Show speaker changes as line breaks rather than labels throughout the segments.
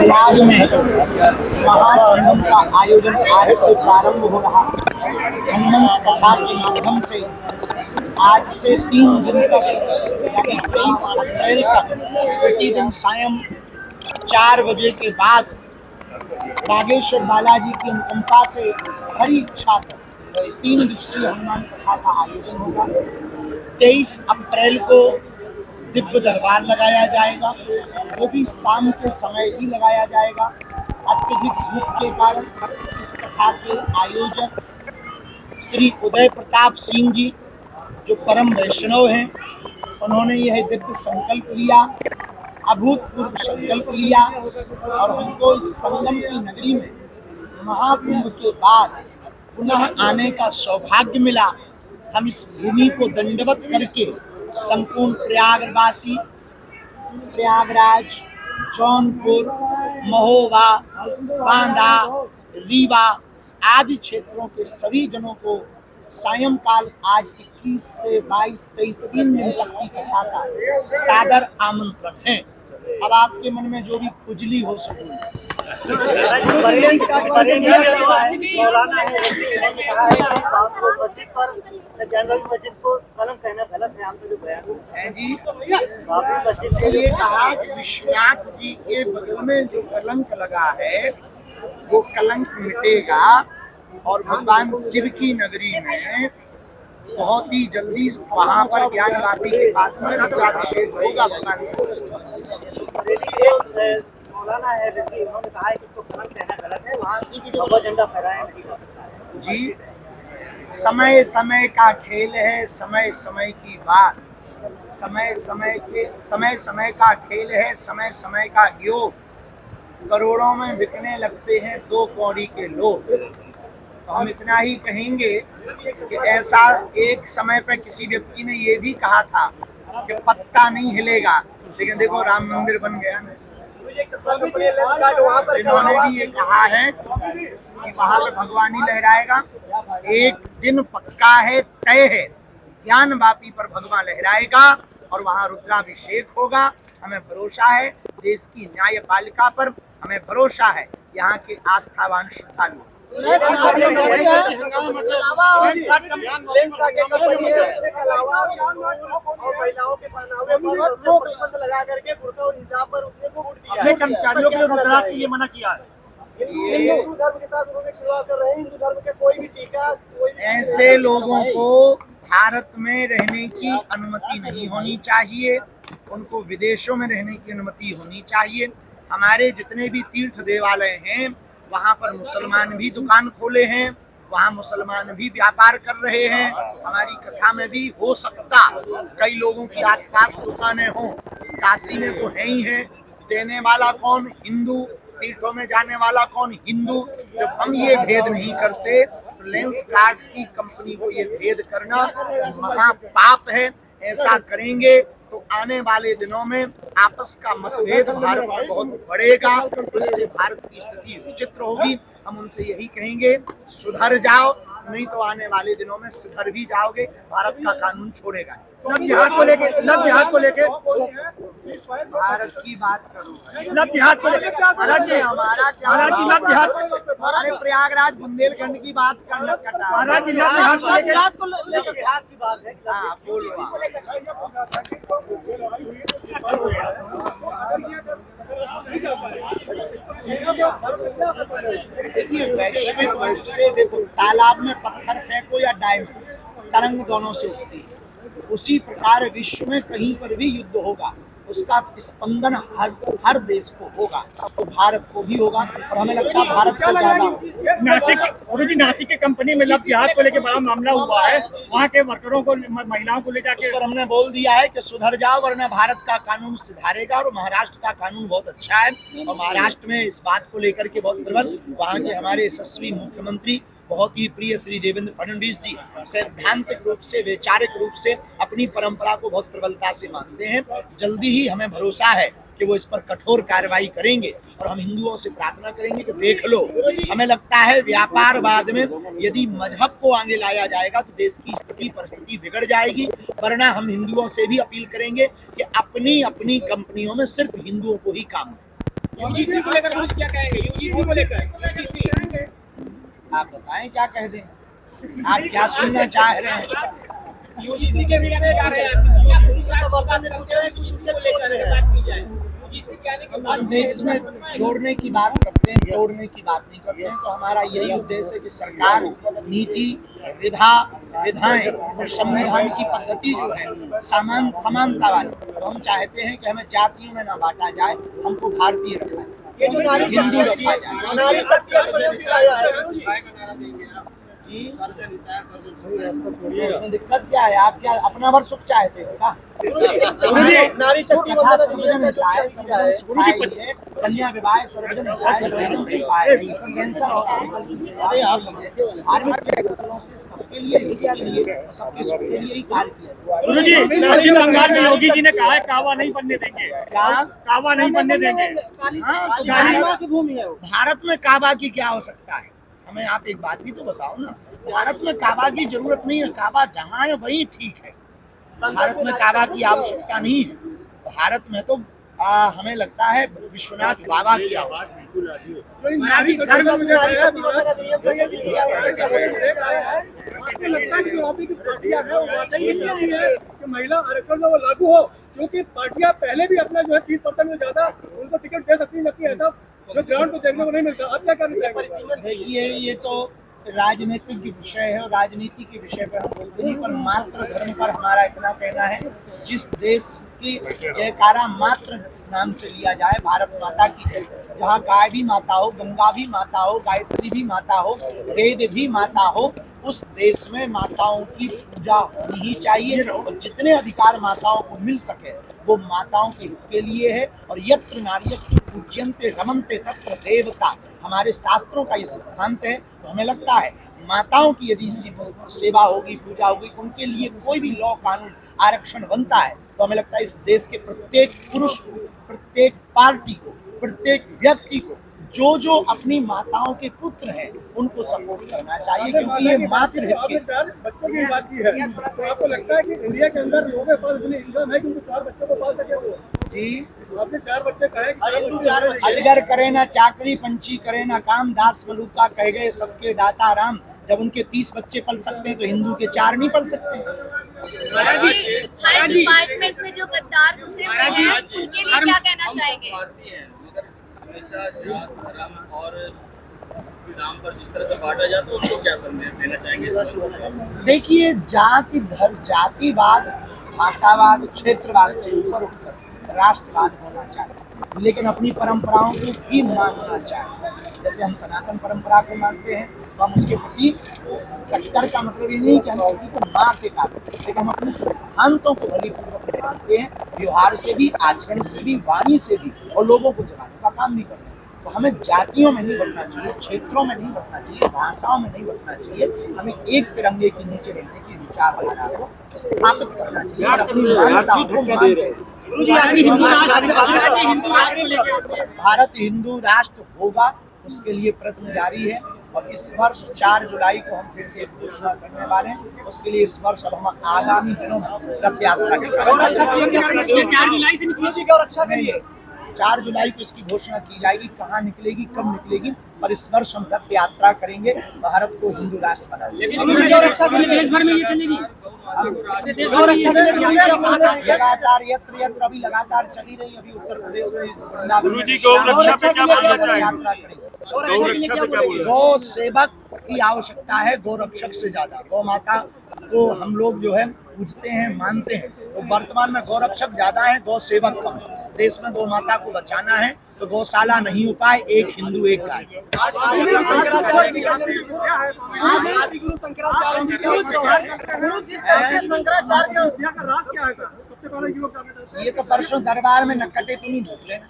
प्रयाग में महासंगम का आयोजन आज से प्रारंभ हो रहा है। हनुमंत कथा के माध्यम से आज से 3 दिन तक यानी 23 अप्रैल तक प्रतिदिन सायं 4 बजे के बाद बागेश्वर बालाजी की अनुकंपा से हरी इच्छा तक 3 दिवसीय हनुमान कथा का आयोजन होगा। 23 अप्रैल को दिव्य दरबार लगाया जाएगा, वो भी शाम के समय ही लगाया जाएगा। अत्यधिक धूप के कारण इस कथा के आयोजक श्री उदय प्रताप सिंह जी, जो परम वैष्णव हैं, उन्होंने यह दिव्य संकल्प लिया, अभूतपूर्व संकल्प लिया और हमको इस संगम की नगरी में महाकुंभ के बाद पुनः आने का सौभाग्य मिला। हम इस भूमि को दंडवत करके संपूर्ण प्रयागवासी, प्रयागराज, जौनपुर, महोबा, बांदा, रीवा आदि क्षेत्रों के सभी जनों को सायंकाल आज 21 से 22, 23, 3 दिन तक की कथा का सादर आमंत्रण है। अब आपके मन में जो भी खुजली हो सके
जनरल मस्जिद को कलंक कहना गलत है, आपका जो बयान
है जी। ये कहा कि विश्वनाथ जी के बगल में जो कलंक लगा है वो कलंक मिटेगा और भगवान शिव की नगरी में बहुत ही जल्दी वहाँ पर ज्ञानवापी के पास में रुद्राभिषेक होगा। भगवान
मौलाना है, उन्होंने कहा है कि इसको कलंक कहना गलत है, वहाँ की झंडा फहराया नहीं जा सकता है
जी। समय समय का खेल है, समय समय की बात, समय समय का खेल है, समय समय का योग। करोड़ों में बिकने लगते हैं 2 कौड़ी के लोग। तो हम इतना ही कहेंगे कि ऐसा एक समय पर किसी व्यक्ति ने ये भी कहा था कि पत्ता नहीं हिलेगा, लेकिन देखो राम मंदिर बन गया ना। जिन्होंने भी ये कहा है कि वहाँ पे भगवान ही लहराएगा, एक दिन पक्का है, तय है, ज्ञानवापी पर भगवान लहराएगा और वहाँ रुद्राभिषेक होगा। हमें भरोसा है देश की न्यायपालिका पर, हमें भरोसा है यहाँ के आस्थावान श्रद्धालु।
कर्मचारियों के रुद्राक्ष ये मना किया है। हिंदू धर्म के साथ उन्होंने खिलवाड़ कर रहे हैं। हिंदू धर्म के कोई भी टीका,
ऐसे लोगों को भारत में रहने की अनुमति नहीं होनी चाहिए, उनको विदेशों में रहने की अनुमति होनी चाहिए। हमारे जितने भी तीर्थ देवालय हैं वहाँ पर मुसलमान भी दुकान खोले हैं, वहाँ मुसलमान भी व्यापार कर रहे हैं। हमारी कथा में भी हो सकता कई लोगों की आसपास दुकानें हों, काशी में तो है ही है। देने वाला कौन? हिंदू। तीर्थों में जाने वाला कौन? हिंदू। जब हम ये भेद नहीं करते तो लेंस कार्ड की कंपनी को ये भेद करना महापाप है। ऐसा करेंगे तो आने वाले दिनों में आपस का मतभेद भारत में बहुत बढ़ेगा, उससे भारत की स्थिति विचित्र होगी। हम उनसे यही कहेंगे सुधर जाओ, नहीं तो आने वाले दिनों में सुधर भी जाओगे, भारत का कानून छोड़ेगा।
लव जिहाद को लेके
भारत की बात करूँ,
लव जिहाद को लेके
हमारा क्या? हमारे प्रयागराज बुंदेलखंड की बात करना कटा
की बात है।
हाँ बोलो। देखिए वैश्विक रूप से देखो, तालाब में पत्थर फेंको या डायमंड, तरंग दोनों से उठती है। उसी प्रकार विश्व में कहीं पर भी युद्ध होगा, उसका स्पंदन हर देश को होगा, तो भारत को भी होगा और हमें लगता है भारत को ज्यादा होगा।
नासिक के कंपनी में लव जिहाद को लेकर बड़ा मामला हुआ है, वहाँ के वर्करों को, महिलाओं को ले जाके
उस पर हमने बोल दिया है कि सुधर जाओ वरना भारत का कानून सुधारेगा। और महाराष्ट्र का कानून बहुत अच्छा है और महाराष्ट्र में इस बात को लेकर के बहुत प्रबल, वहाँ के हमारे यशस्वी मुख्यमंत्री बहुत ही प्रिय श्री देवेंद्र फडणवीस जी सैद्धांतिक रूप से, वैचारिक रूप से अपनी परंपरा को बहुत प्रबलता से मानते हैं। जल्दी ही हमें भरोसा है कि वो इस पर कठोर कार्रवाई करेंगे और हम हिंदुओं से प्रार्थना करेंगे कि देख लो, हमें लगता है व्यापारवाद में यदि मजहब को आगे लाया जाएगा तो देश की स्थिति परिस्थिति बिगड़ जाएगी। वरना हम हिंदुओं से भी अपील करेंगे कि अपनी अपनी कंपनियों में सिर्फ हिंदुओं को ही काम
यूजीसी को लेकर गुरुजी क्या कहेंगे? यूजीसी को लेकर यूजीसी
आप बताएं क्या कह दें, आप क्या सुनना चाह रहे हैं?
यूजीसी के भी यूजीसी के समर्थन में कुछ है, कुछ उसके विरोध में है।
बात की जाए, यूजीसी के आने के
हम
बाद
देश में जोड़ने की बात करते हैं, तोड़ने की बात नहीं करते हैं। तो हमारा यही उद्देश्य है कि सरकार नीति, विधाएं और संविधान की पद्धति जो है समानता वाली, तो हम चाहते हैं कि हमें जातियों में ना बांटा जाए, हमको भारतीय रखा जाए,
ये जो नारी
हिंदू
शक्ति
रखा जाए।
नारी शक्ति का प्रयोग किया गया है
जी, इसमें दिक्कत क्या है? आप क्या अपना भर सुख चाहते हो क्या?
नारी शक्ति
कथा
वंदना
सर्वजन
अधिनियम का
हिताय,
जो किया
सर्वजन
है।
सुखाय है, कन्या विवाह सर्वजन हिताय, सर्वजन सुखाय है, कैंसर हॉस्पिटल की सेवाएं धार्मिक प्रवचनों से सबके लिए, हित के लिए, सबके सुख के लिए ही कार्य किया।
गुरुजी,
पश्चिम बंगाल में योगी जी ने कहा है कावा नहीं बनने देंगे,
क्या?
कावा नहीं बनने देंगे।
हाँ, तो
की भूमि है वो।
भारत में काबा की क्या आवश्यकता है? हमें आप एक बात भी तो बताओ ना। भारत में काबा की जरूरत नहीं है, काबा जहाँ है वही ठीक है। भारत में काबा की आवश्यकता नहीं है। भारत में तो हमें लगता है विश्वनाथ बाबा की आवश्यकता है।
नारी शक्ति वंदना अधिनियम का ये भी किया है।
आपको लगता है कि जो वादे की पार्टियां हैं वो वाकई में चाहती है कि महिला आरक्षण में वो लागू हो, क्योंकि पार्टियां पहले भी अपना जो है 30% से ज्यादा उनको टिकट दे सकती है, जबकि ऐसा जो ग्राउंड पे देखने को नहीं मिलता। आप क्या करना चाहेंगे?
देखिए, ये तो राजनीतिक की विषय है और राजनीति के विषय पर हम बोलते नहीं, पर मातृ धर्म पर हमारा इतना कहना है, जिस देश की जयकारा मातृ नाम से लिया जाए, भारत माता की जय, जहाँ गाय भी माता हो, गंगा भी माता हो, गायत्री भी माता हो, वेद भी माता हो, उस देश में माताओं की पूजा होनी ही चाहिए। और जितने अधिकार माताओं को मिल सके वो माताओं के हित के लिए है। और यत्र नार्यस्तु पूज्यन्ते रमन्ते तत्र देवता, हमारे शास्त्रों का ये सिद्धांत है। तो हमें लगता है माताओं की यदि सेवा होगी, पूजा होगी, उनके लिए कोई भी लॉ कानून आरक्षण बनता है, तो हमें लगता है इस देश के प्रत्येक पुरुष को, प्रत्येक पार्टी को, प्रत्येक व्यक्ति को जो अपनी माताओं के पुत्र हैं उनको सपोर्ट करना चाहिए, क्योंकि ये मातृ हित के।
आपने 4 बच्चों की बात की है, तो आपको लगता है कि इंडिया के अंदर लोगों के पास इतनी इनकम है कि उनको 4 बच्चों को पाल सके वो?
जी,
आपने 4 बच्चे कहे कि
अजगर करे ना चाकरी, पंछी करे ना काम, दास मलूका कह गए सबके दाता राम। जब उनके 30 बच्चे पल सकते हैं तो हिंदू के 4 नहीं पल सकते।
हर डिपार्टमेंट में जो गद्दार घुसे हुए हैं उनके लिए क्या कहना चाहेंगे?
मगर हमेशा जात धर्म और नाम पर जिस तरह से बांटा जाता है, उनको क्या संदेश देना चाहेंगे इस बारे में?
देखिए, जातिवाद, भाषावाद, क्षेत्रवाद से ऊपर उठकर राष्ट्रवाद होना चाहिए, लेकिन अपनी परंपराओं को भी मानना चाहिए। जैसे हम सनातन परंपरा को मानते हैं, तो हम उसके प्रति कट्टर का मतलब ये नहीं कि हम किसी को मारते काटते, लेकिन हम अपने सिद्धांतों को बलिपूर्वक मानते हैं, व्यवहार से भी, आचरण से भी, वाणी से भी, और लोगों को जगाने का काम नहीं करते। तो हमें जातियों में नहीं बंटना चाहिए, क्षेत्रों में नहीं बंटना चाहिए, भाषाओं में नहीं बंटना चाहिए। हमें एक तिरंगे के नीचे रहने की विचारधारा को स्थापित करना चाहिए और अपनी मान्यताओं को मानते हैं। भारत हिंदू राष्ट्र होगा, उसके लिए प्रयत्न जारी है। और इस वर्ष 4 जुलाई को हम फिर से घोषणा करने वाले हैं। उसके लिए इस वर्ष अब हम आगामी दिनों में रथ यात्रा की
4 जुलाई से निकलेगी और अच्छा करिए।
4 जुलाई को इसकी घोषणा की जाएगी, कहाँ निकलेगी, कब निकलेगी। और इस वर्ष हम रथ यात्रा करेंगे, भारत को हिंदू राष्ट्र बनाएंगे।
देश भर में ये चलेगी,
लगातार यत्र अभी लगातार चली रही। अभी उत्तर प्रदेश में
गुरुजी, गौ रक्षा पे क्या बोलना चाहेंगे?
यात्रा करेंगे।
गौ रक्षा पे क्या बोलना?
गौ सेवक की आवश्यकता है, गौ रक्षक से ज्यादा। गौ माता को हम लोग जो है पूजते हैं, मानते हैं। तो वर्तमान में गौ रक्षक ज्यादा है, गौ सेवक कम है। देश में गौ माता को बचाना है तो गौशाला नहीं उपाय, एक हिंदू एक गाय।
आज गुरु शंकराचार्य जी का गुरु जिस तरह से शंकराचार्य का
इंडिया का राज क्या है सर? सबसे पहले युवक जानना चाहते हैं।
ये तो परसों दरबार में नक्कटे तुम ही ढूंढ लेना।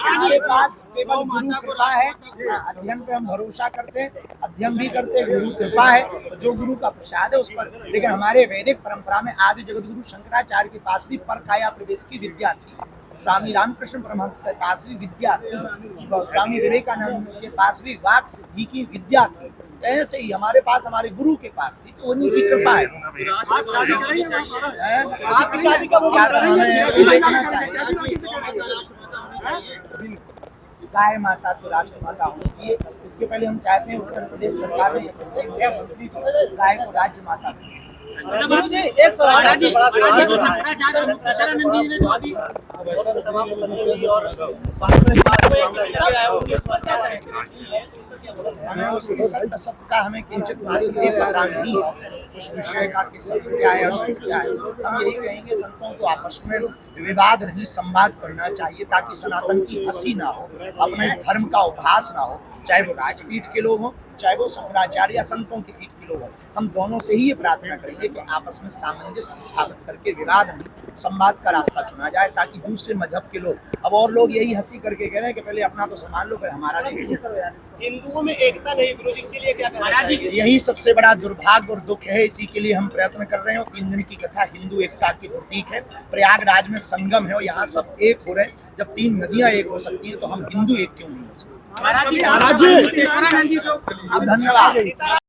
हमारे पास केवल गुरु कृपा है, अध्ययन पे हम भरोसा करते हैं, अध्ययन भी करते हैं, गुरु कृपा है, जो गुरु का प्रसाद है उस पर। लेकिन हमारे वैदिक परंपरा में आदि जगत गुरु शंकराचार्य के पास भी परकाया प्रवेश की विद्या थी, स्वामी रामकृष्ण परमहंस के पास भी विद्या थी, स्वामी विवेकानंद के पास भी वाक सिद्धि की विद्या थी। ऐसे ही हमारे पास, हमारे गुरु के पास थी, तो उन्हीं की कृपा है।
आपकी शादी कब होगी?
क्या हमें ऐसे देखना चाहिए? गाय माता तो राष्ट्रमाता होनी चाहिए। इसके पहले हम चाहते हैं उत्तर प्रदेश सरकार ने ऐसे मंत्री को गाय को राज्य माता
जी एक सवाल
महाराज जी,
बड़ा
महाराज जी,
विवाद हो रहा है।
प्रचारानंद जी ने जो अभी
हमें उसकी सत्यता हमें किंचित मात्र ये पता नहीं है, उस विषय का कि सत्य क्या है असत्य क्या है। हम यही कहेंगे संतों को आपस में विवाद नहीं, संवाद करना चाहिए, ताकि सनातन की हंसी ना हो, अपने धर्म का उपहास ना हो, चाहे वो राजपीठ के लोग हों, चाहे वो शंकराचार्य या संतों की पीठ के लोग हों। हम दोनों से ही ये प्रार्थना करेंगे कि आपस में सामंजस्य स्थापित करके विवाद नहीं, संवाद का रास्ता चुना जाए, ताकि दूसरे मजहब के लोग, अब और लोग यही हंसी करके कह रहे हैं कि पहले अपना तो संभाल लो, फिर हमारा नहीं।
हिंदुओं में एकता नहीं विरोध, इसके लिए क्या करना
महाराज जी,
चाहिए?
यही सबसे बड़ा दुर्भाग्य और दुख है, इसी के लिए हम प्रयत्न कर रहे हैं। 3 दिन की कथा हिंदू एकता की प्रतीक है। प्रयागराज में संगम है और यहाँ सब एक हो रहे हैं। जब 3 नदियां एक हो सकती हैं तो हम हिंदू एक क्यों नहीं हो सकते?
महाराज जी, प्रचारानंद जी जो
धन्यवाद।